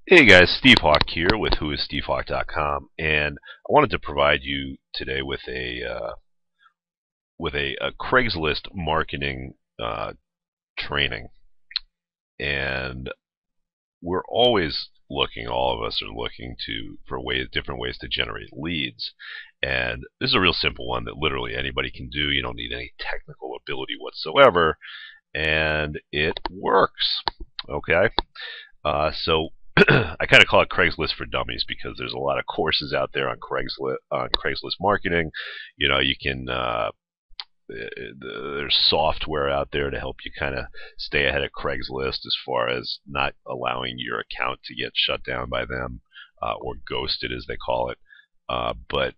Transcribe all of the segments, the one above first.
Hey guys, Steve Hawk here with whoisstevehawk.com, and I wanted to provide you today with a Craigslist marketing training. And we're always looking, all of us are looking for different ways to generate leads. And this is a real simple one that literally anybody can do. You don't need any technical ability whatsoever, and it works. Okay, so I kind of call it Craigslist for Dummies because there's a lot of courses out there on Craigslist marketing. You know, you can there's software out there to help you kind of stay ahead of Craigslist as far as not allowing your account to get shut down by them or ghosted, as they call it. But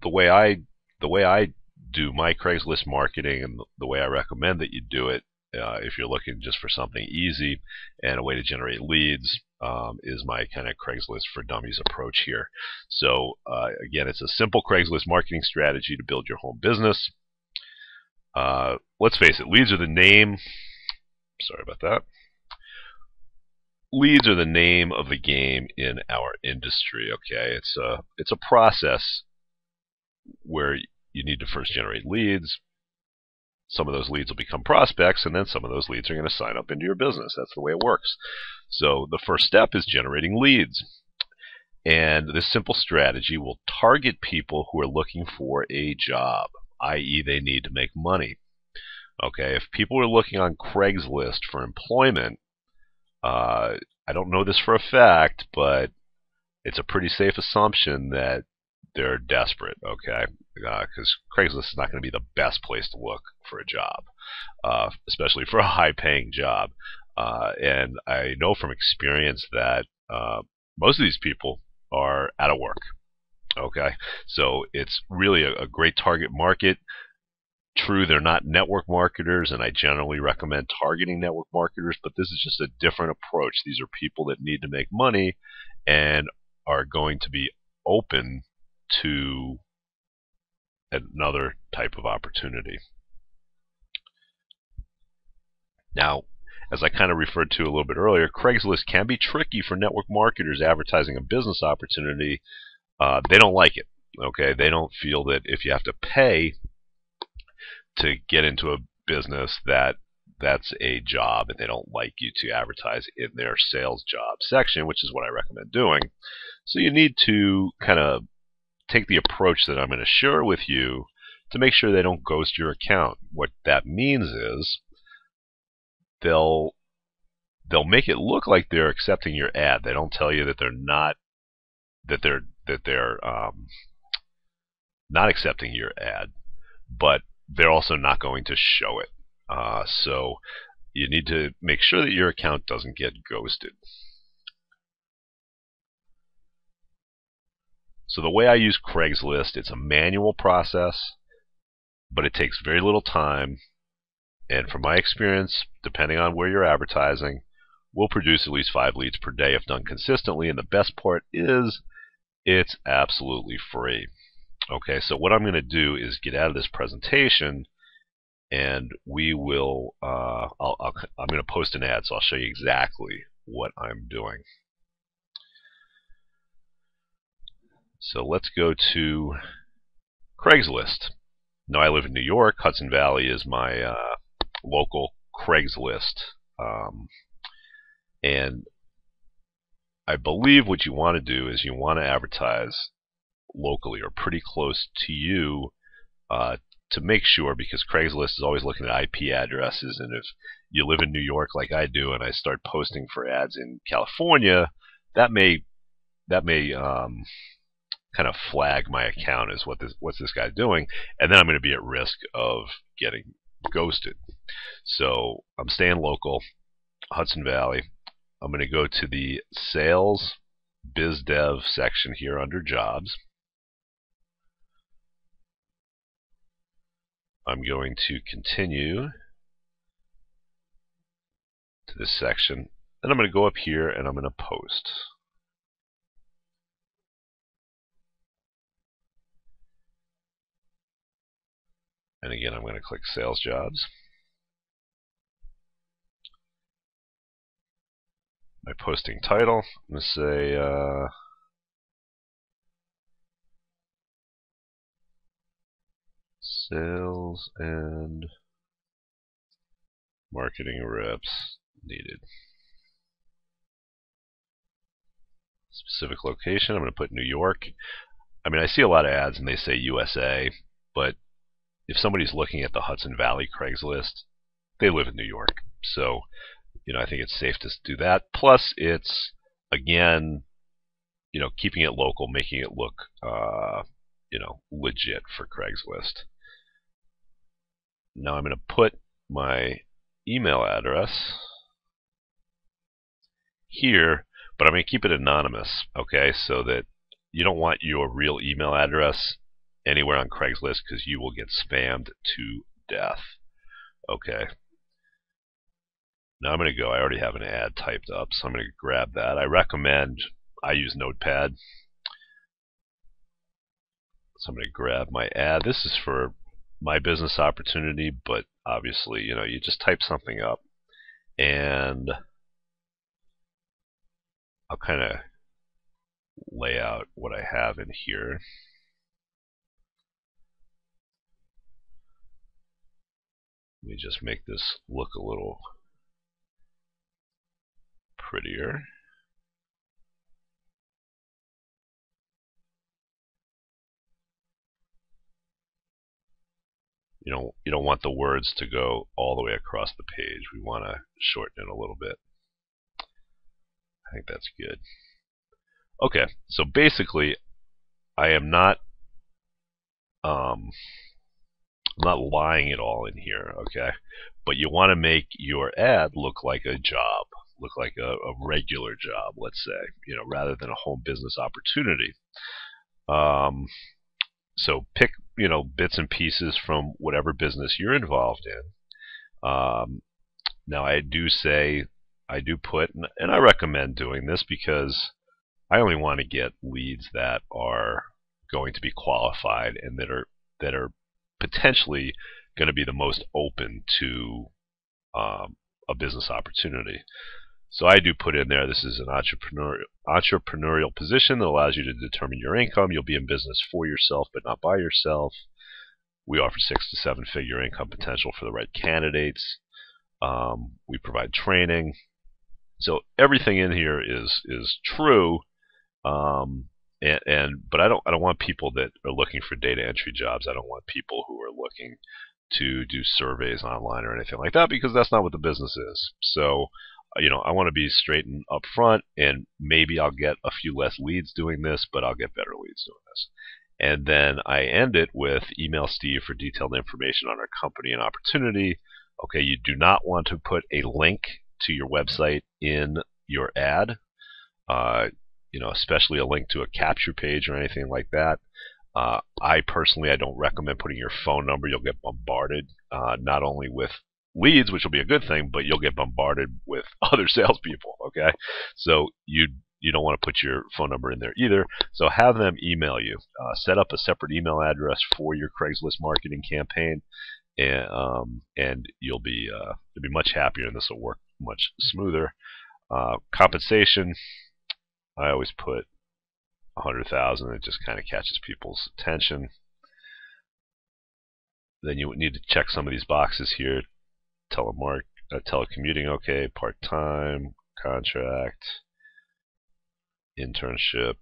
the way I do my Craigslist marketing and the way I recommend that you do it, if you're looking just for something easy and a way to generate leads, is my kind of Craigslist for Dummies approach here. So again, it's a simple Craigslist marketing strategy to build your home business. Let's face it, leads are the name. Sorry about that. Leads are the name of the game in our industry. Okay, it's a process where you need to first generate leads. Some of those leads will become prospects, and then some of those leads are going to sign up into your business. That's the way it works. So the first step is generating leads. And this simple strategy will target people who are looking for a job, i.e. they need to make money. Okay, if people are looking on Craigslist for employment, I don't know this for a fact, but it's a pretty safe assumption that they're desperate, okay? Because Craigslist is not going to be the best place to look for a job, especially for a high-paying job. And I know from experience that most of these people are out of work, okay? So it's really a great target market. True, they're not network marketers, and I generally recommend targeting network marketers, but this is just a different approach. These are people that need to make money and are going to be open to another type of opportunity. Now, as I kind of referred to a little bit earlier, Craigslist can be tricky for network marketers advertising a business opportunity. They don't like it. Okay, they don't feel that if you have to pay to get into a business, that's a job, and they don't like you to advertise in their sales job section, which is what I recommend doing. So you need to kind of take the approach that I'm going to share with you to make sure they don't ghost your account. What that means is they'll make it look like they're accepting your ad. They don't tell you that they're not not accepting your ad, but they're also not going to show it. So you need to make sure that your account doesn't get ghosted. So the way I use Craigslist, it's a manual process, but it takes very little time. And from my experience, depending on where you're advertising, we'll produce at least 5 leads per day if done consistently. And the best part is it's absolutely free. Okay, so what I'm going to do is get out of this presentation, and we will. I'm going to post an ad, so I'll show you exactly what I'm doing. So let's go to Craigslist. Now, I live in New York. Hudson Valley is my local Craigslist. And I believe what you want to do is you want to advertise locally or pretty close to you to make sure, because Craigslist is always looking at IP addresses, and if you live in New York like I do and I start posting for ads in California, that may kind of flag my account as what's this guy doing, and then I'm going to be at risk of getting ghosted. So I'm staying local, Hudson Valley. I'm going to go to the Sales Biz Dev section here under Jobs. I'm going to continue to this section, and I'm going to go up here and I'm going to post. And again, I'm going to click Sales Jobs. my posting title. I'm going to say sales and marketing reps needed. Specific location, I'm going to put New York. I mean, I see a lot of ads and they say USA, but if somebody's looking at the Hudson Valley Craigslist, they live in New York. So, I think it's safe to do that. Plus, it's, again, keeping it local, making it look, legit for Craigslist. Now I'm going to put my email address here, but I'm going to keep it anonymous, okay, so that you don't want your real email address anywhere on Craigslist because you will get spammed to death. Okay. Now I'm going to go. I already have an ad typed up, so I'm going to grab that. I use Notepad. So I'm going to grab my ad. This is for my business opportunity, but obviously, you just type something up, and I'll kind of lay out what I have in here. Let me just make this look a little prettier. You don't want the words to go all the way across the page. We want to shorten it a little bit. I think that's good. Okay, so basically, I am not lying at all in here, okay? But you want to make your ad look like a job, look like a regular job, let's say, rather than a home business opportunity. So pick, bits and pieces from whatever business you're involved in. Now I do put, and I recommend doing this because I only want to get leads that are going to be qualified and that are potentially going to be the most open to a business opportunity. So I do put in there, this is an entrepreneurial position that allows you to determine your income. You'll be in business for yourself, but not by yourself. We offer 6 to 7 figure income potential for the right candidates. We provide training. So everything in here is true. But I don't want people that are looking for data entry jobs. I don't want people who are looking to do surveys online or anything like that, because that's not what the business is. So, I want to be straight and upfront, and maybe I'll get a few less leads doing this, but I'll get better leads doing this. And then I end it with email Steve for detailed information on our company and opportunity. Okay, you do not want to put a link to your website in your ad. Especially a link to a capture page or anything like that. I personally don't recommend putting your phone number. You'll get bombarded, not only with leads, which will be a good thing, but you'll get bombarded with other salespeople. Okay, so you don't want to put your phone number in there either. So have them email you. Set up a separate email address for your Craigslist marketing campaign, and you'll be much happier, and this will work much smoother. Compensation, I always put 100,000. It just kind of catches people's attention. Then you need to check some of these boxes here. Telecommuting, okay. Part-time, contract, internship.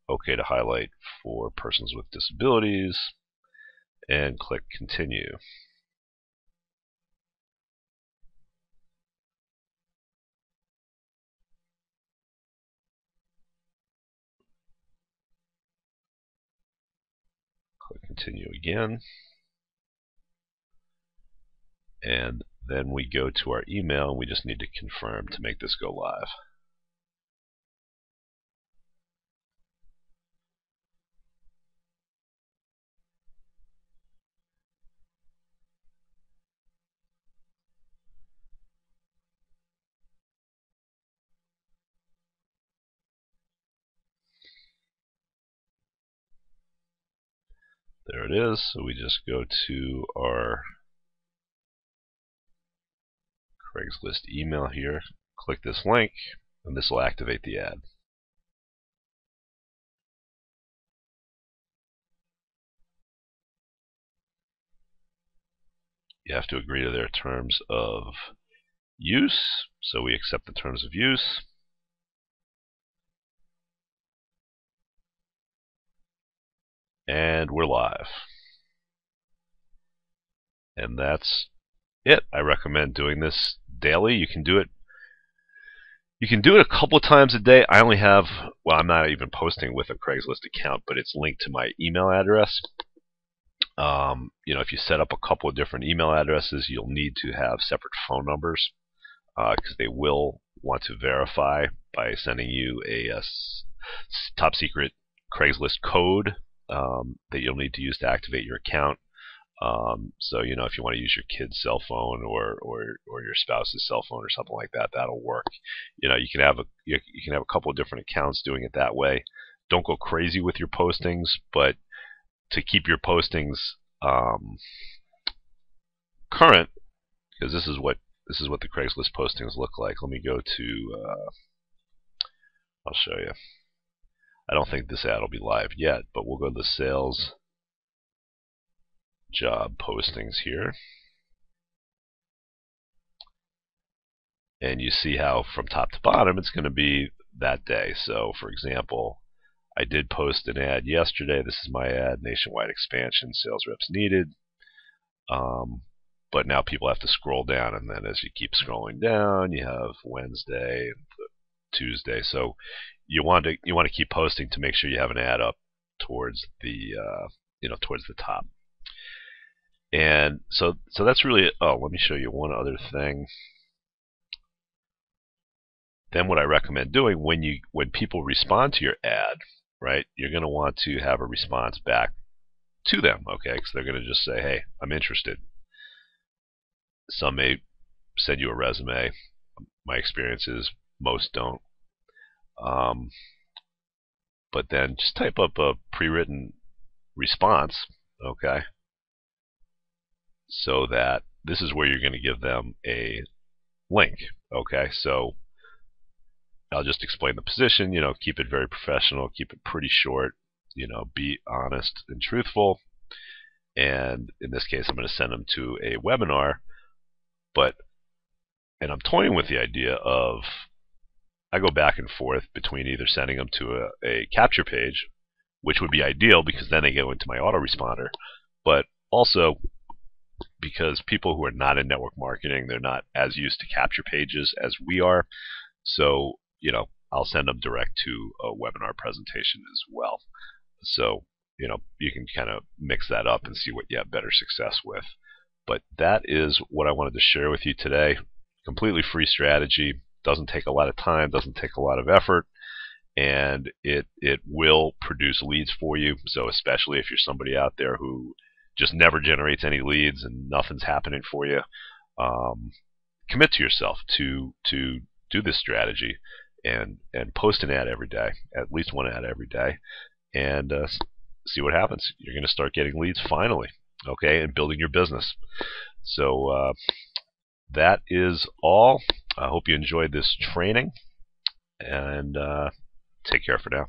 Okay to highlight for persons with disabilities. And click continue. Click continue again. And then we go to our email, and we just need to confirm to make this go live. There it is. So we just go to our Craigslist email here. Click this link, and this will activate the ad. You have to agree to their terms of use, so we accept the terms of use. And we're live. And that's it. I recommend doing this daily. You can do it a couple of times a day. I only have, well, I'm not even posting with a Craigslist account, but it's linked to my email address. If you set up a couple of different email addresses, you'll need to have separate phone numbers because they will want to verify by sending you a top secret Craigslist code that you'll need to use to activate your account. So if you want to use your kid's cell phone or your spouse's cell phone or something like that, that'll work. You can have a couple of different accounts doing it that way. Don't go crazy with your postings, but to keep your postings current, because this is what the Craigslist postings look like. Let me go to. I'll show you. I don't think this ad will be live yet, but we'll go to the sales job postings here. And you see how from top to bottom it's going to be that day. So, for example, I did post an ad yesterday. This is my ad, nationwide expansion, sales reps needed. But now people have to scroll down, and then as you keep scrolling down, you have Wednesday and Tuesday. So you want to keep posting to make sure you have an ad up towards the towards the top. And so that's really it. Oh, let me show you one other thing. Then what I recommend doing when people respond to your ad, right? You're going to want to have a response back to them, okay? Because they're going to just say, "Hey, I'm interested." Some may send you a resume. My experience is most don't. But then just type up a pre-written response, okay? So that this is where you're going to give them a link, okay? So I'll just explain the position. Keep it very professional. Keep it pretty short. Be honest and truthful. And in this case, I'm going to send them to a webinar. And I'm toying with the idea of I go back and forth between either sending them to a capture page, which would be ideal because then they go into my autoresponder, but also because people who are not in network marketing, they're not as used to capture pages as we are. So, I'll send them direct to a webinar presentation as well. So, you can kind of mix that up and see what you have better success with. But that is what I wanted to share with you today. Completely free strategy. Doesn't take a lot of time, doesn't take a lot of effort, and it will produce leads for you. So especially if you're somebody out there who just never generates any leads and nothing's happening for you, commit to yourself to do this strategy and post an ad every day, at least one ad every day, and see what happens. You're going to start getting leads finally, okay, and building your business. So that is all. I hope you enjoyed this training, and take care for now.